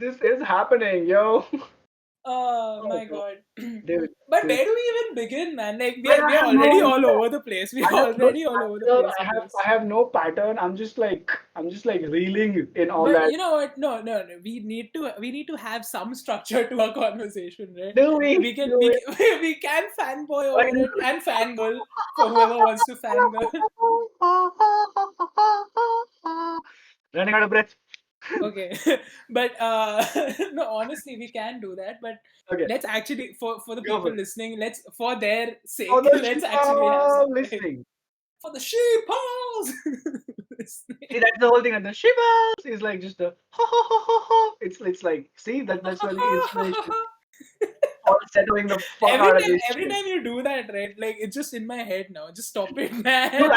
This is happening, yo. Oh Oh my God, god. dude, But dude. where do we even begin, man? Like But I we are have no already all idea. over the place. We I are have no already all over the structure. place with I this. have no pattern. I'm just like reeling in all But that. you know what? No, no, no. We need to have some structure to our conversation, right? Do we? Do we? We can fanboy Why over do it and fangirl for whoever wants to fangirl. Running out of breath. Okay, but no, honestly, we can do that. But Okay, let's actually, for the go for people it. listening, let's for their For sake, the let's actually have people something listening. for the sheeples See, listening. that's the whole thing. And the Sheeples is like just the ha ha ha ha ha. It's like, see, that's where the inspiration all settling the fuck out of this Every shit. time you do that, right? Like it's just in my head now. Just stop it, Dude, man.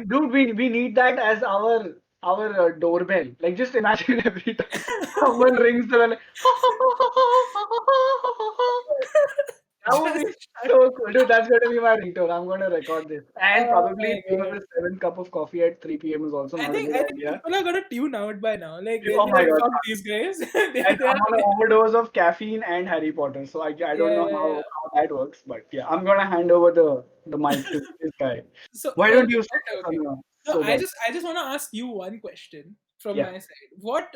dude, we need that as our doorbell. Like, just imagine every time someone rings the bell, like, that would be Just shut. so cool. Dude, that's going to be my ringtone. I'm going to record this. And Oh probably my give us god. a 7 cup of coffee at 3 p.m. is also not a good I think idea. people are gonna tune out by now. Like they'll Oh be my like, God. "Fuck these guys." And They are, I'm on an overdose of caffeine and Harry Potter, so I don't yeah, know yeah, yeah. how that works. But yeah, I'm going to hand over the mic to this guy. So Why don't okay, you set okay, us okay. on a No, sober? I just want to ask you one question from Yeah. my side. What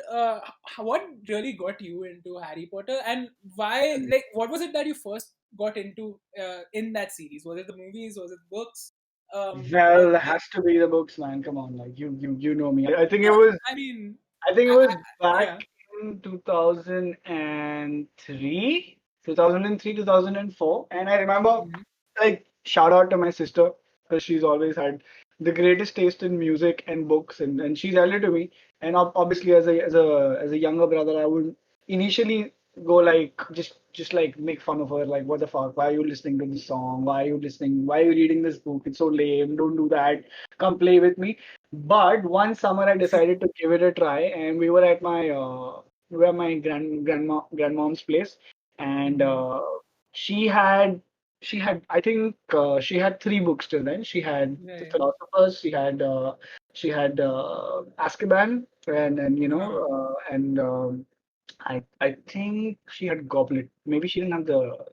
really got you into Harry Potter, and why? Like, what was it that you first got into in that series? Was it the movies? Was it books? Well, it Like, has to be the books, man. Come on, like you know me. no, I mean, I think it I, was yeah. back in 2003, 2003, 2004, and I remember, Mhm. like, shout out to my sister because she's always had the greatest taste in music and books, and she's elder to me. And obviously, as a younger brother, I would initially go like just like make fun of her, like, what the fuck? Why are you listening to this song? Why are you listening? Why are you reading this book? It's so lame. Don't do that. Come play with me. But one summer I decided to give it a try, and we were at my grandmom's place, and Mhm. she had I think she had three books till then. She had the Right. philosophers, she had Azkaban, and Uh-huh. I think she had Goblet. Maybe she didn't have the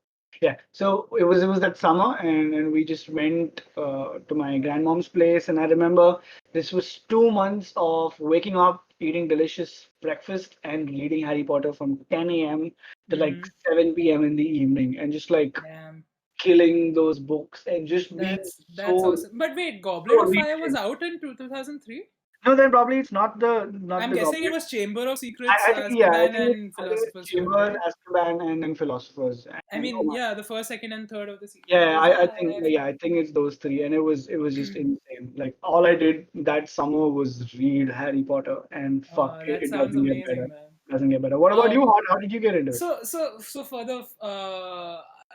yeah. So it was that summer, and we just went to my grandmom's place, and I remember this was 2 months of waking up, eating delicious breakfast, and reading Harry Potter from 10 a.m. to like Mhm. 7 p.m. in the evening, and just like Damn. killing those books and just being That's so awesome. But wait, Goblet so of rich Fire was in. out in 2003? No, then probably it's not I'm the guessing it Goblet. was Chamber of Secrets, I think yeah, Azkaban, and I think it's Philosopher's Stone, Chamber, right? Azkaban, and Philosophers. I And oh mean, my, yeah, the first, second, and third of the yeah, series. I think it's those three, and it was just insane. Like all I did that summer was read Harry Potter, and fuck, That it sounds doesn't get better. amazing, man. Doesn't get better. What about you? Um, How did you get into it? so for the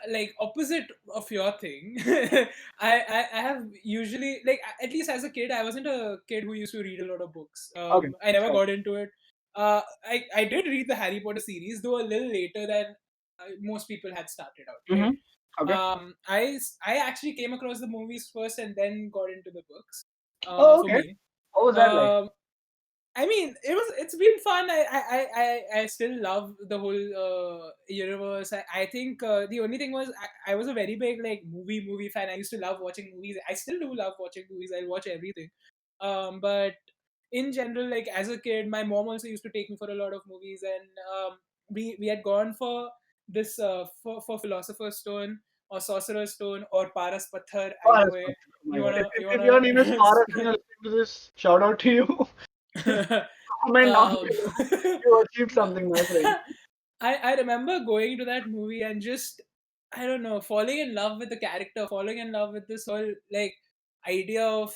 like opposite of your thing, I have usually like at least as a kid, I wasn't a kid who used to read a lot of books. Okay, I never fair. got into it. I did read the Harry Potter series, though a little later than most people had started out, right? Mm-hmm. Okay. I actually came across the movies first and then got into the books. Oh, For okay. me, What was that like? um, I mean, it's been fun. I still love the whole universe. I think the only thing was I was a very big like movie fan. I used to love watching movies. I still do love watching movies. I'll watch everything. But in general, like as a kid, my mom also used to take me for a lot of movies, and we had gone for this for Philosopher's Stone or Sorcerer's Stone or Paras Pathar. Either Paras. way, Oh my you God. wanna you If your name is wanna. Paras and you're listening to this, shout out to you. Comment down um, below. You achieved no, something, my friend. I remember going to that movie and just I don't know falling in love with the character, falling in love with this whole like idea of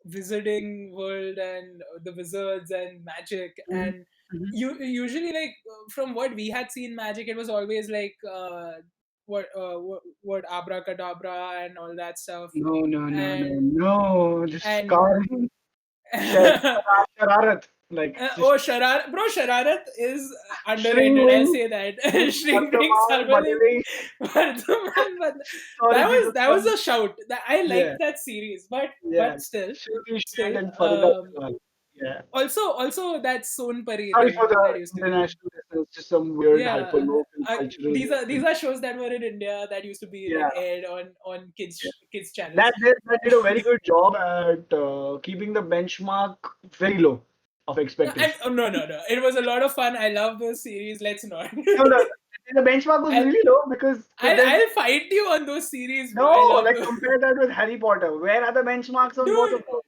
wizarding world and the wizards and magic. Mhm, And mhm. you usually like from what we had seen magic, it was always like what abracadabra and all that stuff. No, no, no, no, And no. Just and calm. Shararat. Like, just oh, bro, Shararat is underrated. I'll Shringling. say that. Shrink Ring Vartaman, Sarvaling, Badari. Vardhaman, but Sorry, people. that was Sorry. a shout. I Yeah, liked that series, yeah. but still, Shruti Sheth still, and Farida Khan. Yeah. Also that Sonpari Sorry for thing the that used to be. international listeners, just some weird Yeah, hyper-local cultural these reference. are shows that were in India that used to be like Yeah, aired on yeah. kids channels. That did a very good job at keeping the benchmark very low of expectation. No. It was a lot of fun. I love those series. Let's not. No, the benchmark was I'll really low because there's I'll fight you on those series, bro. no, I love like those. compare that with Harry Potter. Where are the benchmarks on both Dude, of those?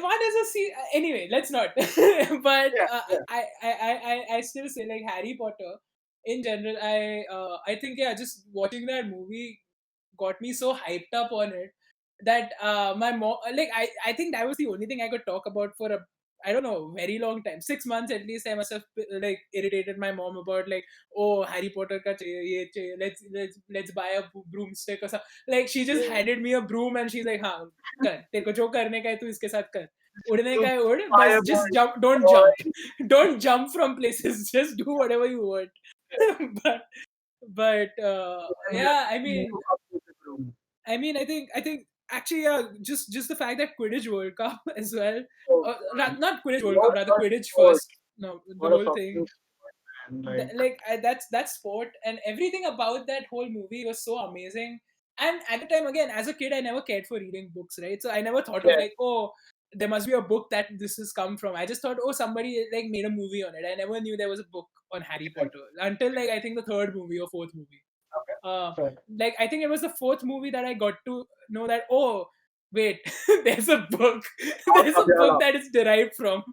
what is a anyway, let's not. But Yeah, yeah. I still say like Harry Potter in general. I think yeah, just watching that movie got me so hyped up on it that my mom, like I think that was the only thing I could talk about for a, I don't know, very long time, 6 months at least. I must have like irritated my mom about like, oh, Harry Potter ka chahiye, ye chahiye, let's buy a broomstick or something. Like she just handed me a broom and she's like, हाँ कर, तेरे को जो करने का है तू इसके साथ कर, उड़ने Do का है उड़, बस fireball, just jump, don't or jump, don't jump from places, just do whatever you want. but yeah, I mean, move up with the broom. I think actually, yeah, just the fact that Quidditch World Cup as well, Oh man, not Quidditch World Cup, what rather a Quidditch sport! first. No, the What a whole fucking thing, sport, man! Like, like that's that sport and everything about that whole movie was so amazing. And at the time, again, as a kid, I never cared for reading books, right? So I never thought of yeah, like, oh, there must be a book that this has come from. I just thought, oh, somebody like made a movie on it. I never knew there was a book on Harry yeah. Potter until like I think the third movie or fourth movie. Okay, uh, fair. like I think it was the fourth movie that I got to know that, oh wait, there's a book, there's a book that is derived from.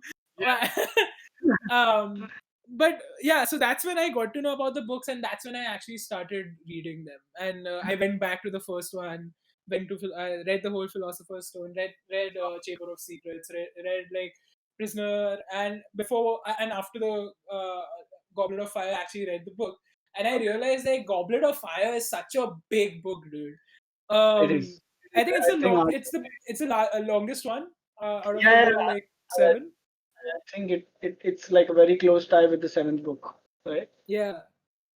um, but yeah, so that's when I got to know about the books, and that's when I actually started reading them. And I went back to the first one, I read the whole Philosopher's Stone, read Chamber of Secrets, read like Prisoner, and before and after the Goblet of Fire, I actually read the book, and I realized like Goblet of Fire is such a big book, dude. It Um, is. I think it's I think longest one out of the yeah, whole like seven. I think it's like a very close tie with the seventh book, right? Yeah,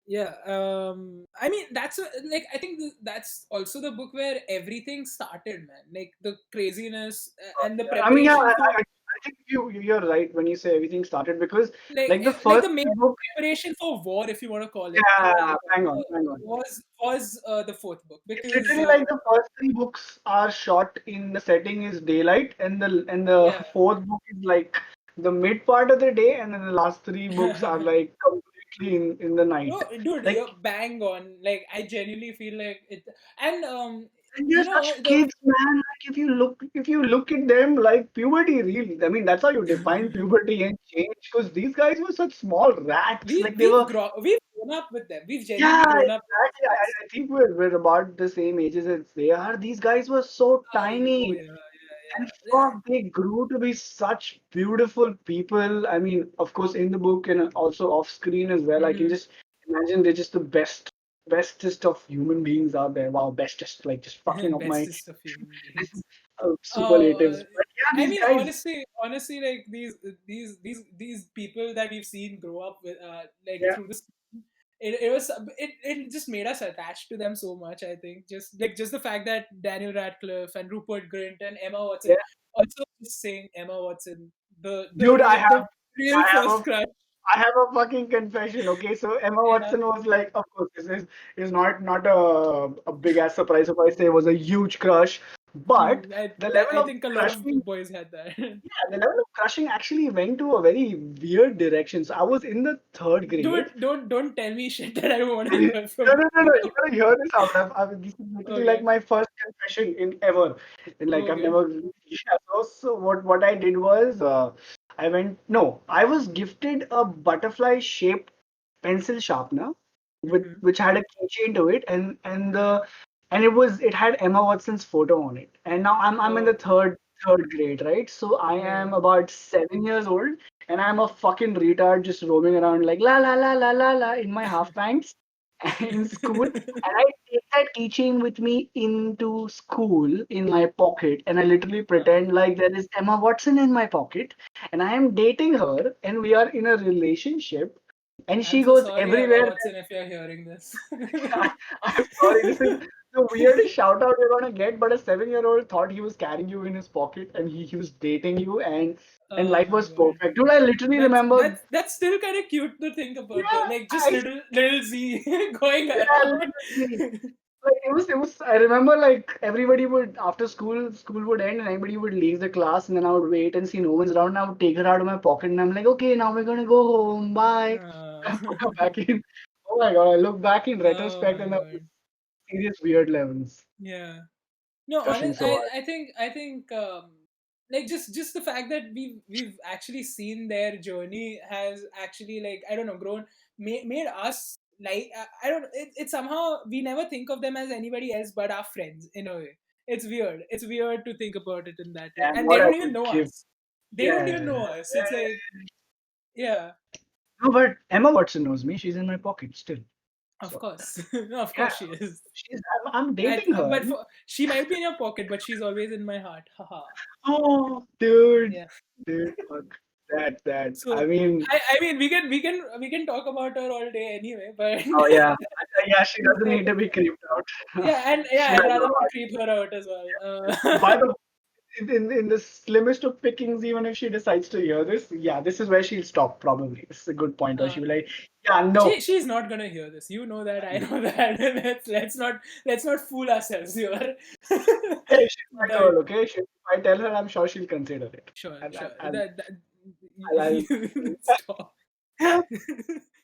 yeah. I mean, like I think that's also the book where everything started, man. Like the craziness and the I mean, yeah, preparation for I think you're right when you say everything started because like the like first the main three books, preparation for war, if you want to call it yeah, like hang on. was the fourth book It's because literally like the first three books are shot in the setting is daylight, and the yeah. fourth book is like the mid part of the day, and then the last three books are like completely in the night. No, dude, Like, you're bang on. Like I genuinely feel like it, and and you they're know such the kids, man. Like if you look at them, like puberty, really. I mean, that's how you define puberty and change. Because these guys were such small rats. Like they were. we've grown up with them. We've Yeah, genuinely grown up with exactly. these I, guys. I think we're about the same ages as they are. These guys were so Oh tiny. yeah, And yeah. fuck, they grew to be such beautiful people. I mean, of course, in the book and also off screen as well. I can Hmm. just imagine they're just the bestest of human beings out there. Wow, bestest, like just fucking up my Bestest of human beings. superlatives. But yeah, I these mean, guys, honestly, like these people that we've seen grow up with, like yeah, through this, it just made us attached to them so much. I think just the fact that Daniel Radcliffe and Rupert Grint and Emma Watson, yeah. also just saying Emma Watson, Dude, the real I have first a crush. I have a fucking confession, okay? So Emma Yeah. Watson was like, of course, this is not a big ass surprise if I say it was a huge crush, but the level I of think a lot of crushing, boys had that. yeah, the level of crushing actually went to a very weird direction. So I was in the third grade. Dude, don't tell me shit that I don't want to No, hear no, from no, no. You you. gotta hear this out. This is literally like Okay. my first confession in ever. And like I've Okay. never. Yeah, so what I did was I went. No, I was gifted a butterfly shaped pencil sharpener with Hmm. which had a keychain to it, and it had Emma Watson's photo on it. And now I'm in the Oh, third grade, right? So I right. am about 7 years old, and I'm a fucking retard just roaming around like la la la la la la in my half pants in school. And I take that keychain with me into school in my pocket, and I literally Uh, pretend like there is Emma Watson in my pocket, and I am dating her, and we are in a relationship. and I'm she so goes sorry, Emma everywhere. Watson, if you're hearing this. I'm sorry, this is the weirdest shout out you're gonna get, but a 7-year-old thought he was carrying you in his pocket and he was dating you and Oh life my was god. perfect. Dude, I literally That's remember, that's that's still kind of cute to think about though. yeah, Like just I little Z going yeah, around. literally. Like it was I remember like everybody would after school would end and everybody would leave the class and then I would wait and see no one's around and I would take her out of my pocket and I'm like, okay, now we're gonna go home. Bye. Uh, And put her back in. Oh my god, I look back in oh retrospect my and that was god. serious weird levels. Yeah. No, Gushing honest. so hard. I think like just the fact that we've actually seen their journey has actually, like, I don't know, grown, made us like, I don't, it somehow we never think of them as anybody else but our friends in a way. It's weird. It's weird to think about it in that way. And And they what I don't even would know give. us. They don't even Yeah. know us. It's like, yeah, No, but Emma Watson knows me. She's in my pocket still. of So course. Of yeah, course she is. I'm dating her. But she might be in your pocket, but she's always in my heart. Haha. Oh, dude, Yeah. fuck that. I So mean, I mean we can talk about her all day anyway, but oh yeah, yeah. She it's doesn't like, need to be creeped out. yeah, and yeah, She I'd has rather no not heart. creep her out as well. By the in the slimmest of pickings, even if she decides to hear this, yeah, this is where she'll stop. Probably this is a good point where uh, she'll be like, yeah, no. she's not gonna hear this. You know that. I know that. Let's not fool ourselves here. Hey, she's my But girl, okay? If I tell her, I'm sure she'll consider it. sure, And sure. and That I'll stop. I'll